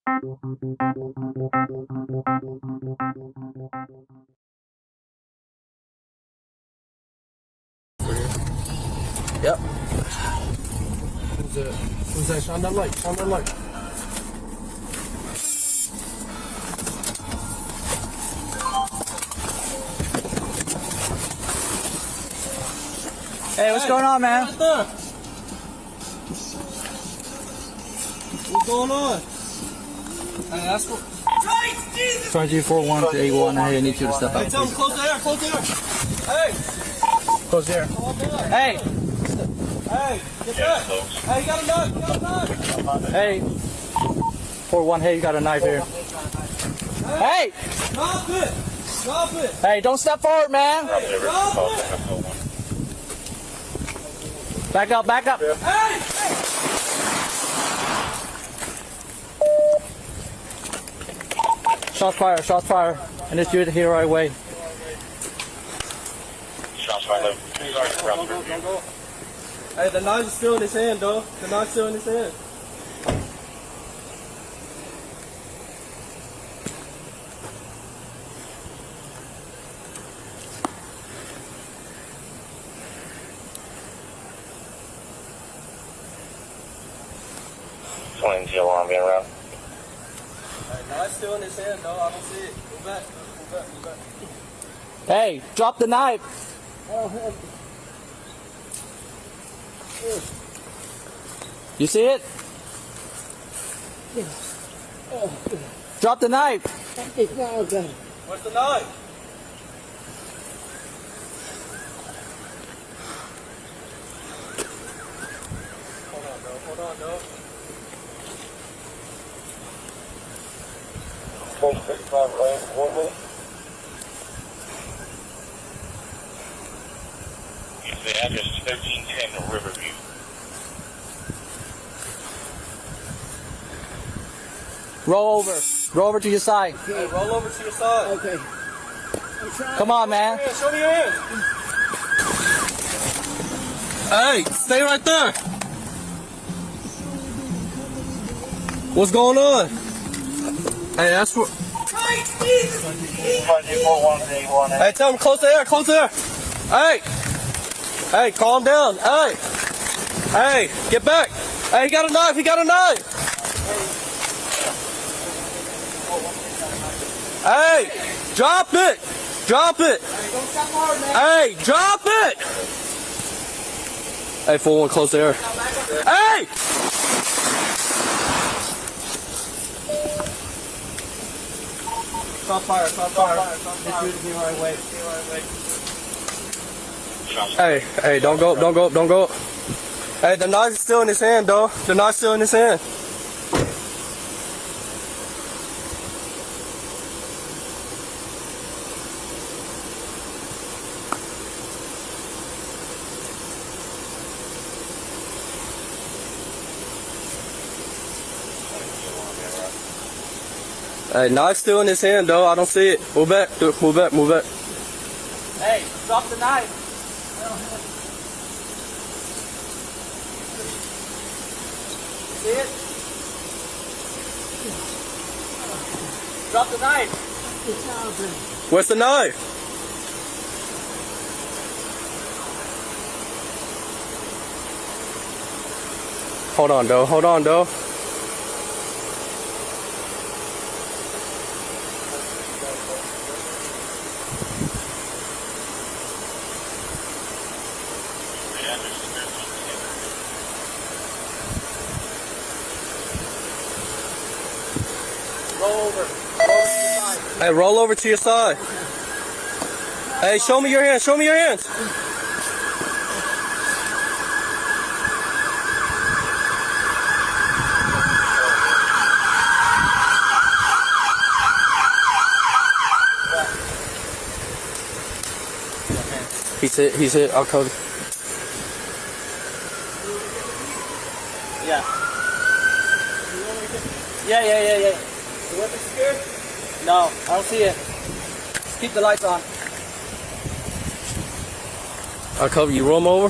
Yep. Who's that? Shine that light. Shine that light. Hey, what's going on, man? Right there. What's going on? Hey, that's what. 2341 to 81. Hey, I need you to step Hey, out. tell him close the air. Close the air. Hey. Close there. Hey. Hey, get back. Hey, you got a knife. You got a knife. Hey. 41. Hey, you got a knife here. Hey. Drop it. Drop it. Hey, don't step forward, man. Drop it. Back up. Back up. Hey. Shots fire. Shots fire. And it's you here right away. Shots fired. Don't go. Hey, the knife's still in his hand, though. The knife's still in his hand. Alarm being around. Hey, knife's still in his hand, though. I don't see it. Go back. Go back. Go back. Hey, drop the knife. You see it? Drop the knife. Where's the knife? Hold on, though. 165 lane, 1 minute. The address is 1310 Riverview. Roll over. Roll over to your side. Hey, roll over to your side. Okay. Come on, man. Show me your hands. Hey, stay right there. What's going on? Hey, that's what. Hey, tell him close the air. Close the air. Hey. Hey, calm down. Hey. Hey, get back. Hey, he got a knife. He got a knife. Hey, drop it. Drop it. Hey, drop it. Hey, 4-1, close the air. Hey. Stop fire. Stop fire. It's you right away. Hey, don't go. Hey, the knife's still in his hand, though. The knife's still in his hand. Hey, knife's still in his hand, though. I don't see it. Move back. Move back. Hey, drop the knife. See it? Drop the knife. Where's the knife? Hold on, though. Roll over. Hey, roll over to your side. Hey, show me your hands. He's hit. I'll cover. Yeah. The weapon secured? No, I don't see it. Just keep the lights on. I'll cover you. Roll 'em over.